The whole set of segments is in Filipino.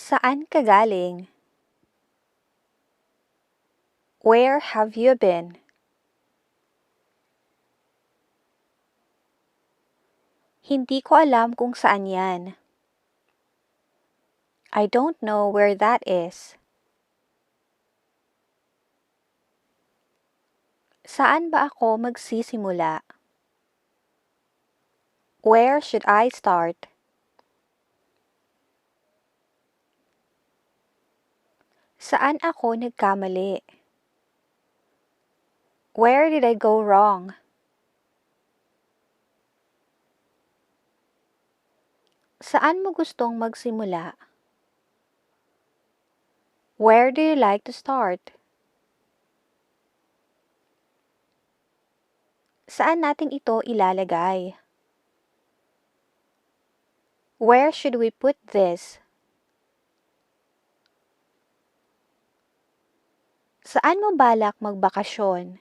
Saan ka galing? Where have you been? Hindi ko alam kung saan yan. I don't know where that is. Saan ba ako magsisimula? Where should I start? Saan ako nagkamali? Where did I go wrong? Saan mo gustong magsimula? Where do you like to start? Saan natin ito ilalagay? Where should we put this? Saan mo balak magbakasyon?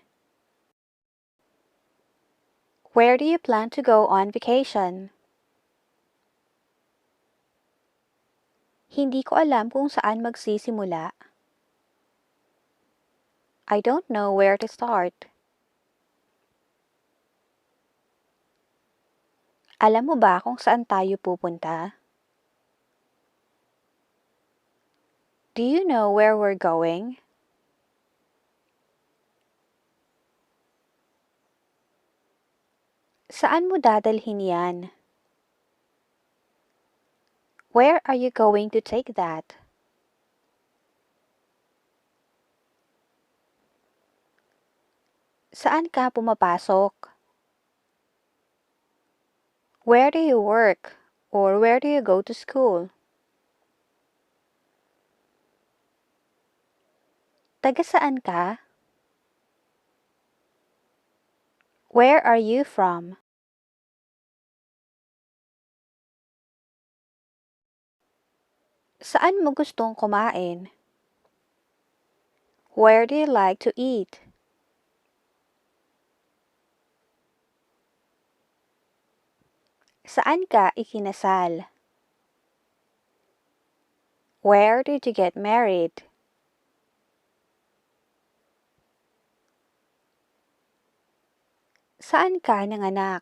Where do you plan to go on vacation? Hindi ko alam kung saan magsisimula. I don't know where to start. Alam mo ba kung saan tayo pupunta? Do you know where we're going? Saan mo dadalhin yan? Where are you going to take that? Saan ka pumapasok? Where do you work? Or where do you go to school? Taga saan ka? Where are you from? Saan mo gustong kumain? Where do you like to eat? Saan ka ikinasal? Where did you get married? Saan ka nanganak?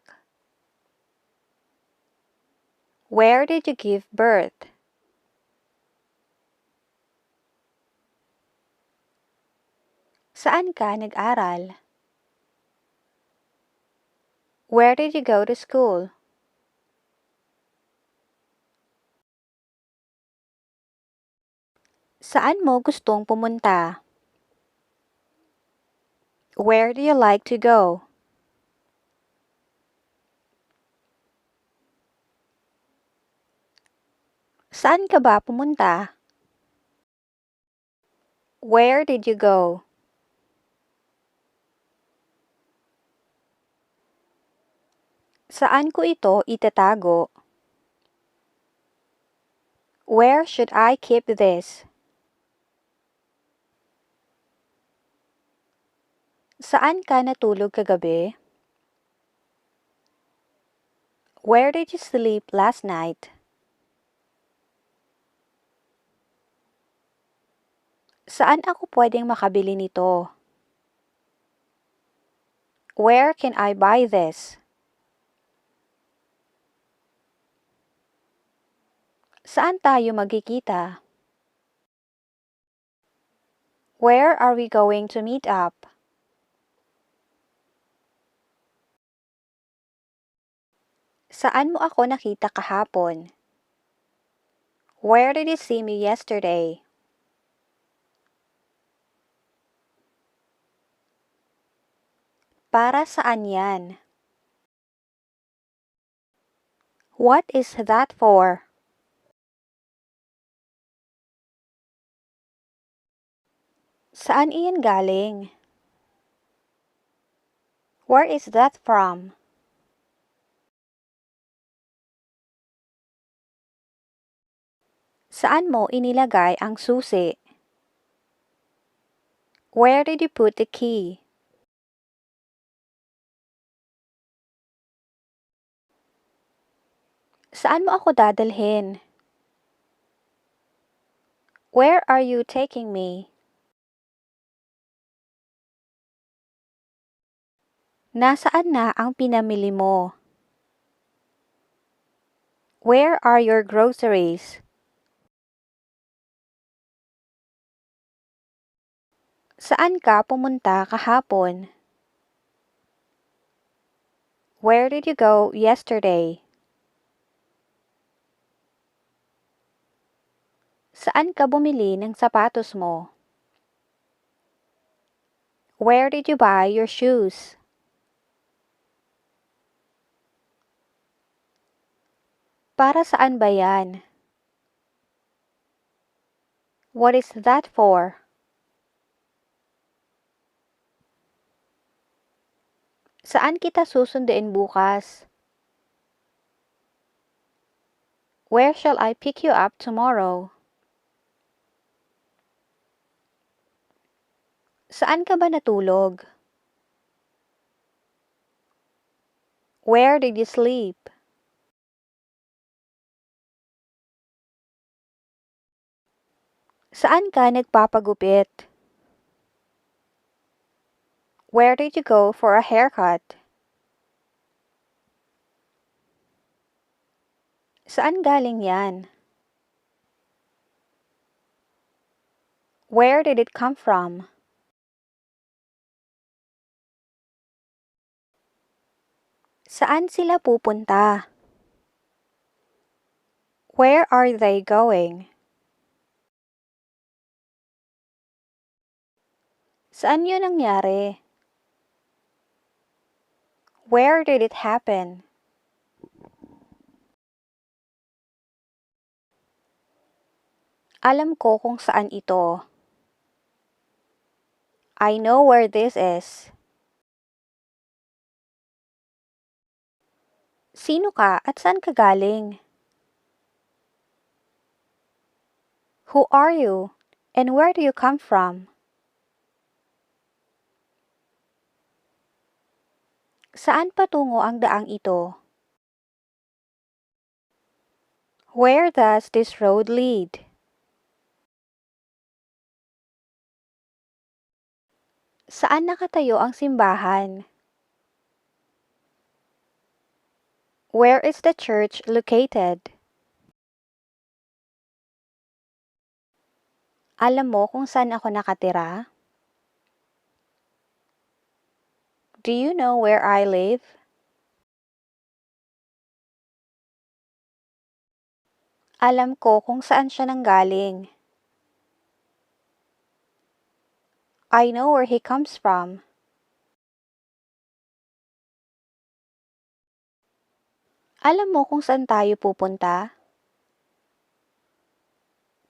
Where did you give birth? Saan ka nag-aral? Where did you go to school? Saan mo gustong pumunta? Where do you like to go? Saan ka ba pumunta? Where did you go? Saan ko ito itatago? Where should I keep this? Saan ka natulog kagabi? Where did you sleep last night? Saan ako pwedeng makabili nito? Where can I buy this? Saan tayo magkikita? Where are we going to meet up? Saan mo ako nakita kahapon? Where did you see me yesterday? Para saan yan? What is that for? Saan iyan galing? Where is that from? Saan mo inilagay ang susi? Where did you put the key? Saan mo ako dadalhin? Where are you taking me? Nasaan na ang pinamili mo? Where are your groceries? Saan ka pumunta kahapon? Where did you go yesterday? Saan ka bumili ng sapatos mo? Where did you buy your shoes? Para saan ba yan? What is that for? Saan kita susunduin bukas? Where shall I pick you up tomorrow? Saan ka ba natulog? Where did you sleep? Saan ka nagpapagupit? Where did you go for a haircut? Saan galing yan? Where did it come from? Saan sila pupunta? Where are they going? Saan yun nangyari? Where did it happen? Alam ko kung saan ito. I know where this is. Sino ka at saan ka galing? Who are you? And where do you come from? Saan patungo ang daang ito? Where does this road lead? Saan nakatayo ang simbahan? Where is the church located? Alam mo kung saan ako nakatira? Do you know where I live? Alam ko kung saan siya nanggaling. I know where he comes from. Alam mo kung saan tayo pupunta?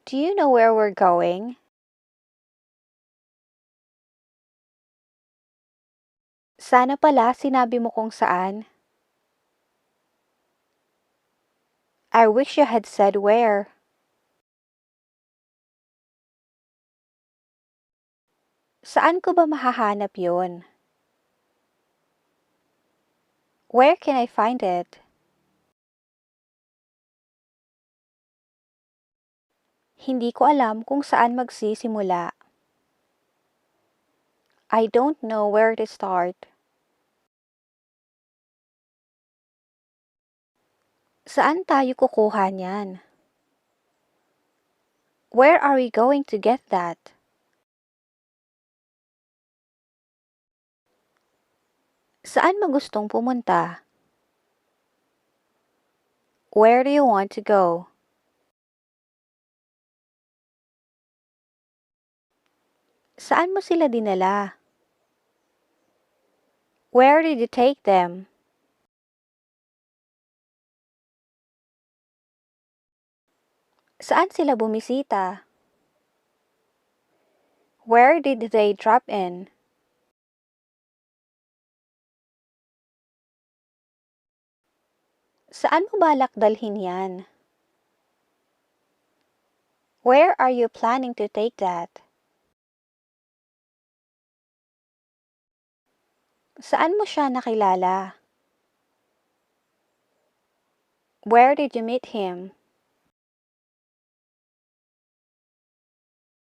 Do you know where we're going? Sana pala sinabi mo kung saan. I wish you had said where. Saan ko ba mahahanap yun? Where can I find it? Hindi ko alam kung saan magsisimula. I don't know where to start. Saan tayo kukuha niyan? Where are we going to get that? Saan mo gustong pumunta? Where do you want to go? Saan mo sila dinala? Where did you take them? Saan sila bumisita? Where did they drop in? Saan mo balak dalhin yan? Where are you planning to take that? Saan mo siya nakilala? Where did you meet him?